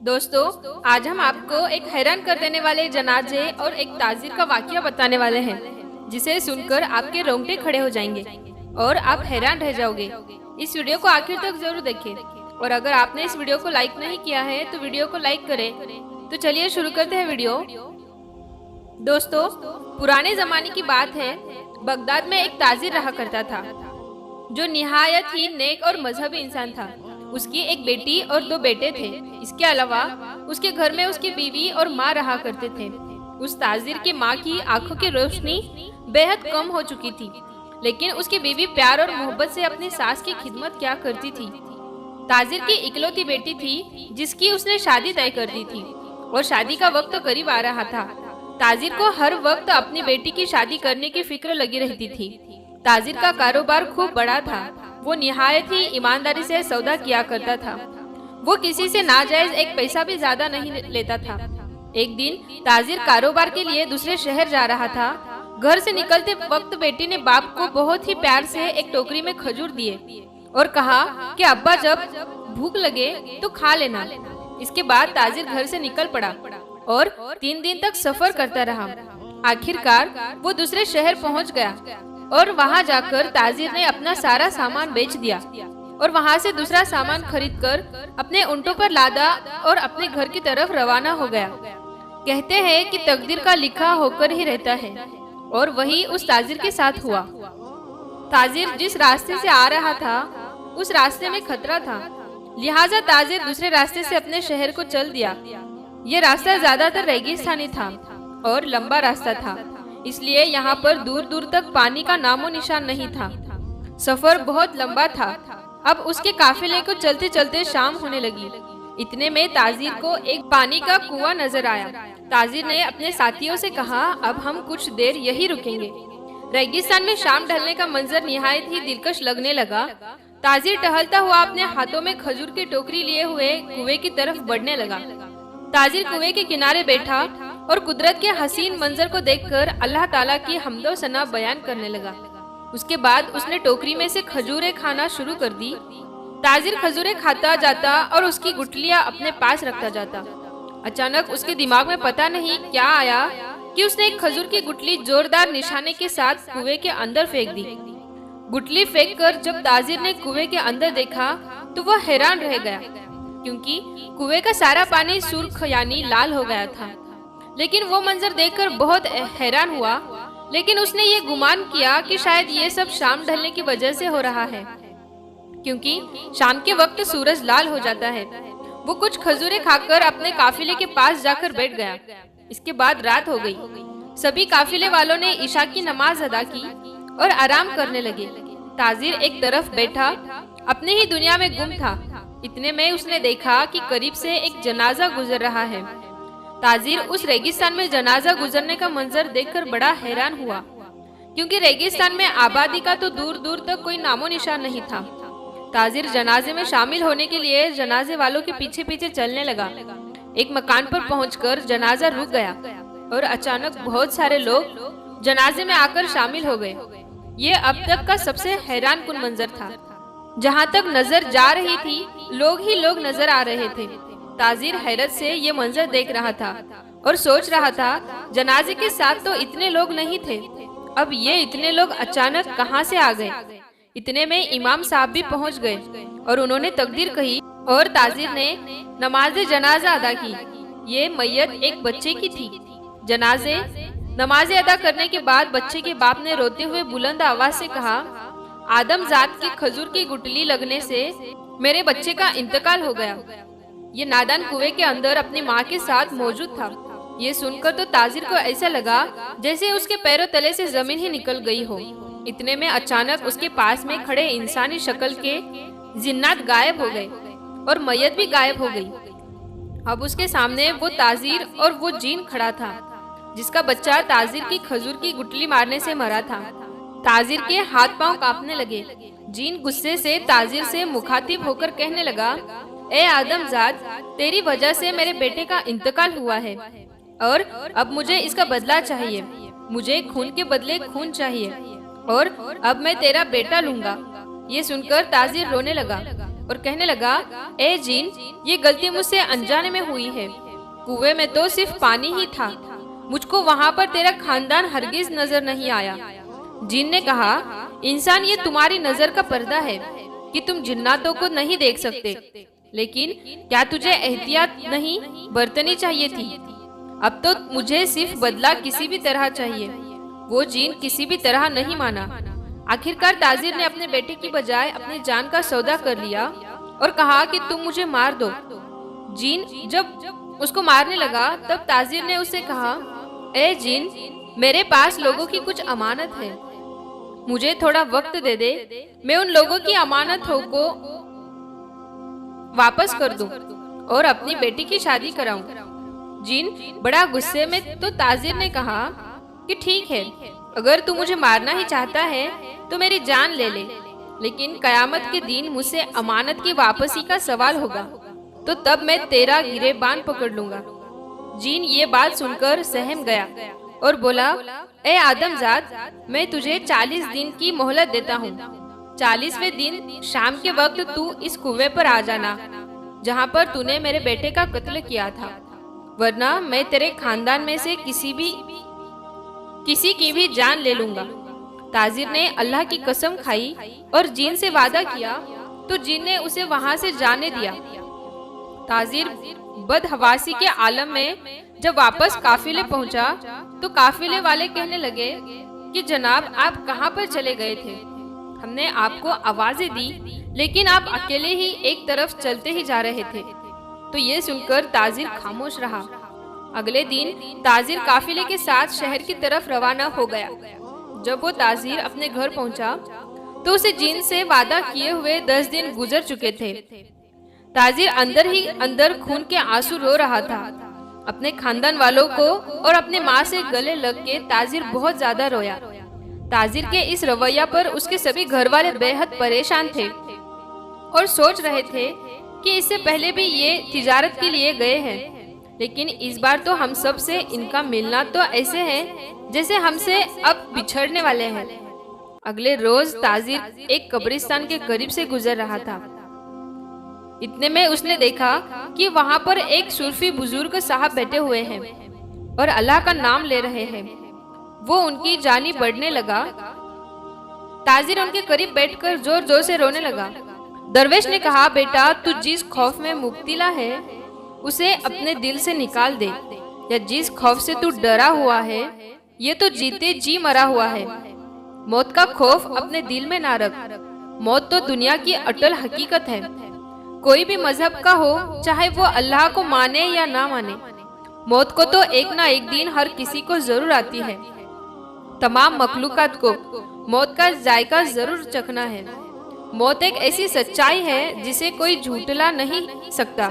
दोस्तों, आज हम आपको एक हैरान कर देने वाले जनाजे और एक ताजीर का वाकया बताने वाले हैं, जिसे सुनकर आपके रोंगटे खड़े हो जाएंगे और आप हैरान रह जाओगे। इस वीडियो को आखिर तक जरूर देखें और अगर आपने इस वीडियो को लाइक नहीं किया है तो वीडियो को लाइक करें। तो चलिए शुरू करते हैं वीडियो। दोस्तों, पुराने जमाने की बात है। बगदाद में एक ताजिर रहा करता था जो निहायत ही नेक और मजहबी इंसान था। उसकी एक बेटी और 2 बेटे थे। इसके अलावा उसके घर में उसकी बीवी और माँ रहा करते थे। उस ताजिर की माँ की आंखों की रोशनी बेहद कम हो चुकी थी, लेकिन उसकी बीवी प्यार और मोहब्बत से अपनी सास की खिदमत क्या करती थी। ताजिर की इकलौती बेटी थी जिसकी उसने शादी तय कर दी थी और शादी का वक्त तो करीब आ रहा था। ताजिर को हर वक्त अपनी बेटी की शादी करने की फिक्र लगी रहती थी। ताजिर का कारोबार खूब बड़ा था। वो निहायत ही ईमानदारी से सौदा किया करता था। वो किसी से नाजायज एक पैसा भी ज्यादा नहीं लेता था। एक दिन ताजिर कारोबार के लिए दूसरे शहर जा रहा था। घर से निकलते वक्त बेटी ने बाप को बहुत ही प्यार से एक टोकरी में खजूर दिए और कहा कि अब्बा जब भूख लगे तो खा लेना। इसके बाद ताजिर घर से निकल पड़ा और 3 दिन तक सफर करता रहा। आखिरकार वो दूसरे शहर पहुंच गया और वहां जाकर ताजिर ने अपना सारा सामान बेच दिया और वहां से दूसरा सामान खरीदकर अपने ऊंटों पर लादा और अपने घर की तरफ रवाना हो गया। कहते हैं कि तकदीर का लिखा होकर ही रहता है और वही उस ताजिर के साथ हुआ। ताजिर जिस रास्ते से आ रहा था उस रास्ते में खतरा था, लिहाजा ताजिर दूसरे रास्ते से अपने शहर को चल दिया। ये रास्ता ज्यादातर रेगिस्तानी था और लंबा रास्ता था, इसलिए यहाँ पर दूर दूर तक पानी का नामो निशान नहीं था। सफर बहुत लंबा था। अब उसके काफिले को चलते चलते शाम होने लगी। इतने में ताजिर को एक पानी का कुआं नजर आया। ताजिर ने अपने साथियों से कहा, अब हम कुछ देर यही रुकेंगे। रेगिस्तान में शाम ढलने का मंजर निहायत ही दिलकश लगने लगा। ताजिर टहलता हुआ अपने हाथों में खजूर की टोकरी लिए हुए कुएं की तरफ बढ़ने लगा। ताजिर कुएं के किनारे बैठा और कुदरत के हसीन मंजर को देखकर अल्लाह ताला की हम्दो सना बयान करने लगा। उसके बाद उसने टोकरी में से खजूरें खाना शुरू कर दी। ताजिर खजूरें खाता जाता और उसकी गुठलियां अपने पास रखता जाता। अचानक उसके दिमाग में पता नहीं क्या आया कि उसने एक खजूर की गुठली जोरदार निशाने के साथ कुएं के अंदर फेंक दी। गुठली फेंककर जब ताजिर ने कुएं के अंदर देखा तो वह हैरान रह गया, क्योंकि कुएं का सारा पानी सुर्ख यानी लाल हो गया था। लेकिन वो मंजर देखकर बहुत हैरान हुआ, लेकिन उसने ये गुमान किया कि शायद ये सब शाम ढलने की वजह से हो रहा है, क्योंकि शाम के वक्त सूरज लाल हो जाता है। वो कुछ खजूरें खाकर अपने काफिले के पास जाकर बैठ गया। इसके बाद रात हो गई। सभी काफिले वालों ने इशा की नमाज अदा की और आराम करने लगे। ताजिर एक तरफ बैठा अपने ही दुनिया में गुम था। इतने में उसने देखा कि करीब से एक जनाजा गुजर रहा है। ताजिर उस रेगिस्तान में जनाजा गुजरने का मंजर देखकर बड़ा हैरान हुआ, क्योंकि रेगिस्तान में आबादी का तो दूर दूर तक कोई नामो निशान नहीं था। ताजिर जनाजे में शामिल होने के लिए जनाजे वालों के पीछे पीछे चलने लगा। एक मकान पर पहुंचकर जनाजा रुक गया और अचानक बहुत सारे लोग जनाजे में आकर शामिल हो गए। ये अब तक का सबसे हैरान कुन मंजर था। जहाँ तक नजर जा रही थी लोग ही लोग नजर आ रहे थे। ताजिर हैरत से ये मंजर देख रहा था और सोच रहा था, जनाजे के साथ तो इतने लोग नहीं थे, अब ये इतने लोग अचानक कहाँ से आ गए। इतने में इमाम साहब भी पहुँच गए और उन्होंने तकदीर कही और ताजिर ने नमाज जनाजा अदा की। ये मैयत एक बच्चे की थी। नमाज अदा करने के बाद बच्चे के बाप ने रोते हुए बुलंद आवाज से कहा, आदम जात की खजूर की गुठली लगने से मेरे बच्चे का इंतकाल हो गया। ये नादान कुएं के अंदर अपनी माँ के साथ मौजूद था। ये सुनकर तो ताजिर को ऐसा लगा जैसे उसके पैरों तले से जमीन ही निकल गई हो। इतने में अचानक उसके पास में खड़े इंसानी शक्ल के जिन्नात गायब हो गए और मैयत भी गायब हो गई। अब उसके सामने वो ताजिर और वो जीन खड़ा था, जिसका बच्चा ताजिर की खजूर की गुठली मारने से मरा था। ताजिर के हाथ पांव कांपने लगे। जीन गुस्से से ताजिर से मुखातिब होकर कहने लगा, ए आदमजाद, तेरी वजह से मेरे बेटे का इंतकाल हुआ है और अब मुझे इसका बदला चाहिए। मुझे खून के बदले खून चाहिए। और अब मैं तेरा बेटा लूंगा। ये सुनकर ताजिर रोने लगा और कहने लगा, ए जिन, ये गलती मुझसे अनजाने में हुई है। कुएं में तो सिर्फ पानी ही था, मुझको वहाँ पर तेरा खानदान हरगिज नजर नहीं आया। जिन ने कहा, इंसान, ये तुम्हारी नजर का पर्दा है कि तुम जिन्नातों को नहीं देख सकते, लेकिन क्या तुझे एहतियात नहीं बरतनी चाहिए थी? अब तो मुझे सिर्फ बदला किसी भी तरह चाहिए। वो जिन किसी भी तरह नहीं माना। आखिरकार ताजिर ने अपने बेटे की बजाय अपनी जान का सौदा कर लिया और कहा कि तुम मुझे मार दो। जिन जब उसको मारने लगा तब ताजिर ने उससे कहा, ए जिन, मेरे पास लोगों की कुछ अमानत है, मुझे थोड़ा वक्त दे दे, मैं उन लोगों की अमानतों को वापस कर दूं और अपनी बेटी की शादी कराऊं। जिन बड़ा गुस्से में तो ताजिर ने कहा कि ठीक है, अगर तू मुझे मारना ही चाहता है तो मेरी जान ले ले, लेकिन कयामत के दिन मुझसे अमानत की वापसी का सवाल होगा, तो तब मैं तेरा गिरेबान पकड़ लूंगा। जिन ये बात सुनकर सहम गया और बोला, ए आदमजाद, मैं तुझे 40 दिन की मोहलत देता हूँ। 40वें दिन शाम के वक्त तू इस कुएं पर आ जाना जहाँ पर तूने मेरे बेटे का कत्ल किया था, वरना मैं तेरे खानदान में से किसी की भी जान ले लूंगा। ताजिर ने अल्लाह की कसम खाई और जिन से वादा किया, तो जिन ने उसे वहां से जाने दिया। ताजिर बदहवासी के आलम में जब वापस काफिले पहुंचा तो काफिले वाले कहने लगे कि जनाब, आप कहां पर चले गए थे? हमने आपको आवाजें दी, लेकिन आप अकेले ही एक तरफ चलते ही जा रहे थे। तो ये सुनकर ताजिर खामोश रहा। अगले दिन ताजिर काफिले के साथ शहर की तरफ रवाना हो गया। जब वो ताजिर अपने घर पहुंचा तो उसे जिन से वादा किए हुए 10 दिन गुजर चुके थे। ताजिर अंदर ही अंदर खून के आंसू रो रहा था। अपने खानदान वालों को और अपने माँ से गले लग के ताजिर बहुत ज्यादा रोया। ताजिर के इस रवैया पर उसके सभी घर वाले बेहद परेशान थे और सोच रहे थे कि इससे पहले भी ये तिजारत के लिए गए हैं, लेकिन इस बार तो हम सब से इनका मिलना तो ऐसे है जैसे हमसे अब बिछड़ने वाले हैं। अगले रोज ताजिर एक कब्रिस्तान के करीब से गुजर रहा था। इतने में उसने देखा कि वहां पर एक सूफी बुजुर्ग साहब बैठे हुए हैं और अल्लाह का नाम ले रहे हैं। वो उनकी जानी बढ़ने लगा। ताजिर उनके करीब बैठकर जोर जोर से रोने लगा। दरवेश ने कहा, बेटा, तू जिस खौफ में मुब्तला है उसे अपने दिल से निकाल दे, या जिस खौफ से तू डरा हुआ है ये तो जीते जी मरा हुआ है। मौत का खौफ अपने दिल में ना रख। मौत तो दुनिया की अटल हकीकत है। कोई भी मजहब का हो, चाहे वो अल्लाह को माने या ना माने, मौत को तो एक ना एक दिन हर किसी को जरूर आती है। तमाम मखलूकात को मौत का जायका जरूर चखना है। मौत एक ऐसी सच्चाई है जिसे कोई झूठला नहीं सकता।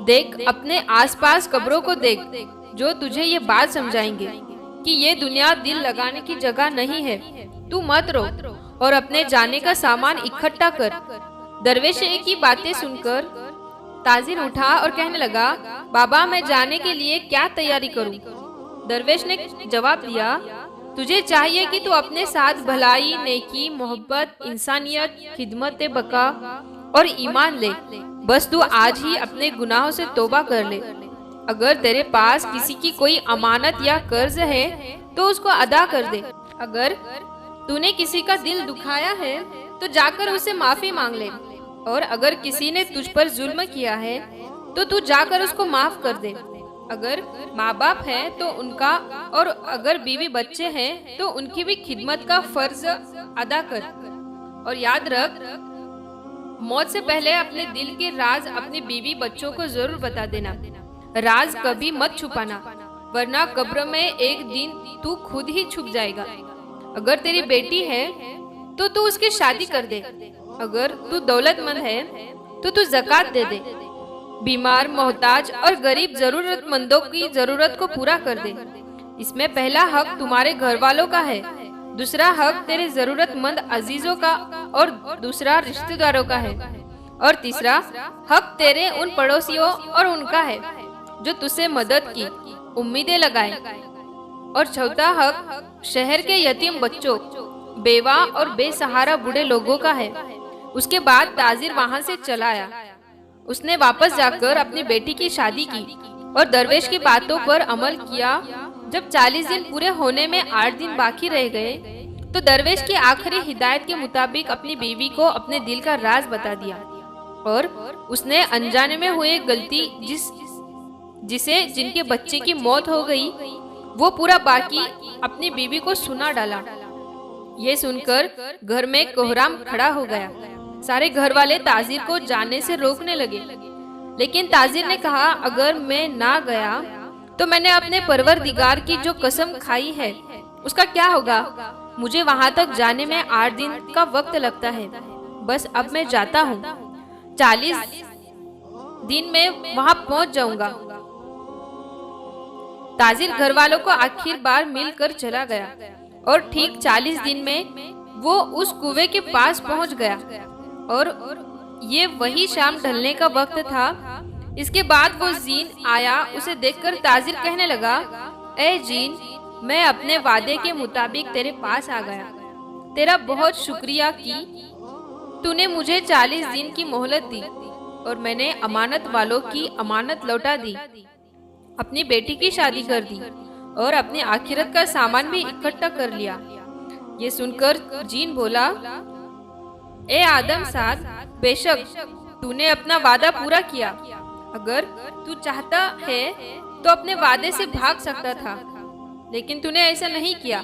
देख, अपने आसपास कब्रों को देख जो तुझे ये बात समझाएंगे कि ये दुनिया दिल लगाने की जगह नहीं है। तू मत रो और अपने जाने का सामान इकट्ठा कर। दरवेश की बातें सुनकर ताजिर उठा और कहने लगा, बाबा, मैं जाने के लिए क्या तैयारी करूं? दरवेश ने जवाब दिया, तुझे चाहिए कि तू अपने साथ भलाई, नेकी, मोहब्बत, इंसानियत, खिदमत बका और ईमान ले। बस तू आज ही अपने गुनाहों से तौबा कर ले। अगर तेरे पास किसी की कोई अमानत या कर्ज है तो उसको अदा कर दे। अगर तूने किसी का दिल दुखाया है तो जाकर उससे माफी मांग ले, और अगर किसी ने तुझ पर जुल्म किया है तो तू जाकर उसको माफ कर दे। अगर माँ बाप है तो उनका, और अगर बीवी बच्चे हैं तो उनकी भी खिदमत का फर्ज अदा कर। और याद रख, मौत से पहले अपने दिल के राज अपनी बीवी बच्चों को जरूर बता देना। राज कभी मत छुपाना, वरना कब्र में एक दिन तू खुद ही छुप जाएगा। अगर तेरी बेटी है तो तू उसकी शादी कर दे। अगर तू दौलतमंद है तो तू ज़कात दे दे। बीमार, मोहताज और गरीब जरूरतमंदों की जरूरत को पूरा कर दे। इसमें पहला हक तुम्हारे घर वालों का है, दूसरा हक तेरे जरूरतमंद अजीजों का, और दूसरा रिश्तेदारों का है, और तीसरा हक तेरे उन पड़ोसियों और उनका है जो तुझसे मदद की उम्मीदें लगाए, और चौथा हक शहर के यतीम बच्चों, बेवा और बेसहारा बूढ़े लोगों का है। उसके बाद ताजिर वहाँ से चला आया। उसने वापस जाकर अपनी बेटी की शादी की और दरवेश की बातों पर अमल किया। जब 40 दिन पूरे होने में 8 दिन बाकी रह गए तो दरवेश की आखिरी हिदायत के मुताबिक अपनी बीवी को अपने दिल का राज बता दिया और उसने अनजाने में हुए गलती जिसे जिनके बच्चे की मौत हो गई वो पूरा बाकी अपनी बीवी को सुना डाला। ये सुनकर घर में कोहराम खड़ा हो गया। सारे घर वाले ताजिर को जाने से रोकने लगे, लेकिन ताजिर ने कहा, अगर मैं ना गया तो मैंने अपने परवरदिगार की जो कसम खाई है उसका क्या होगा। मुझे वहां तक जाने में 8 दिन का वक्त लगता है। बस अब मैं जाता हूँ, 40 दिन में वहां पहुंच जाऊंगा। ताजिर घर वालों को आखिर बार मिलकर चला गया और ठीक 40 दिन में वो उस कुएं के पास पहुंच गया और ये वही शाम ढलने का वक्त था। इसके बाद वो जीन आया। उसे देखकर ताजिर कहने लगा, ए जीन, मैं अपने वादे के मुताबिक तेरे पास आ गया। तेरा बहुत शुक्रिया कि तूने मुझे 40 दिन की मोहलत दी और मैंने अमानत वालों की अमानत लौटा दी, अपनी बेटी की शादी कर दी और अपनी आखिरत का सामान भी इकट्ठा कर लिया। ये सुनकर जीन बोला, ए आदम साद, बेशक तूने अपना वादा पूरा किया। अगर तू चाहता है तो अपने वादे से भाग सकता था, लेकिन तूने ऐसा नहीं किया।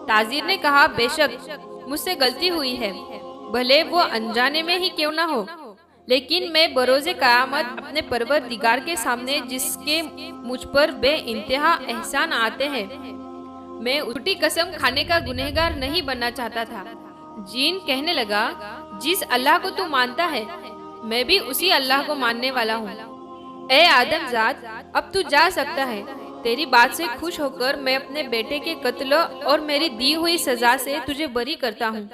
ताजिर ने कहा, बेशक मुझसे गलती हुई है, भले वो अनजाने में ही क्यों ना हो, लेकिन मैं बरोज़े क़यामत अपने परवरदिगार के सामने जिसके मुझ पर बेइंतहा एहसान आते हैं, मैं उल्टी कसम खाने का गुनहगार नहीं बनना चाहता था। जीन कहने लगा, जिस अल्लाह को तू मानता है मैं भी उसी अल्लाह को मानने वाला हूँ। ए आदमजाद, अब तू जा सकता है। तेरी बात से खुश होकर मैं अपने बेटे के कत्ल और मेरी दी हुई सजा से तुझे बरी करता हूँ।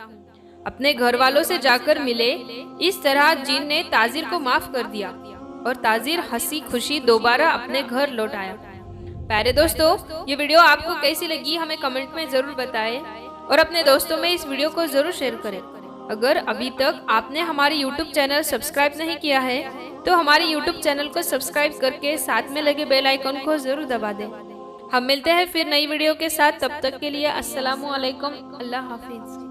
अपने घर वालों से जाकर मिले। इस तरह जीन ने ताजिर को माफ कर दिया और ताजिर हंसी खुशी दोबारा अपने घर लौट आया। प्यारे दोस्तों, ये वीडियो आपको कैसी लगी हमें कमेंट में जरूर बताएं और अपने दोस्तों में इस वीडियो को जरूर शेयर करें। अगर अभी तक आपने हमारे YouTube चैनल सब्सक्राइब नहीं किया है तो हमारे YouTube चैनल को सब्सक्राइब करके साथ में लगे बेल आइकन को जरूर दबा दें। हम मिलते हैं फिर नई वीडियो के साथ। तब तक के लिए अस्सलामु अलैकुम, अल्लाह हाफिज।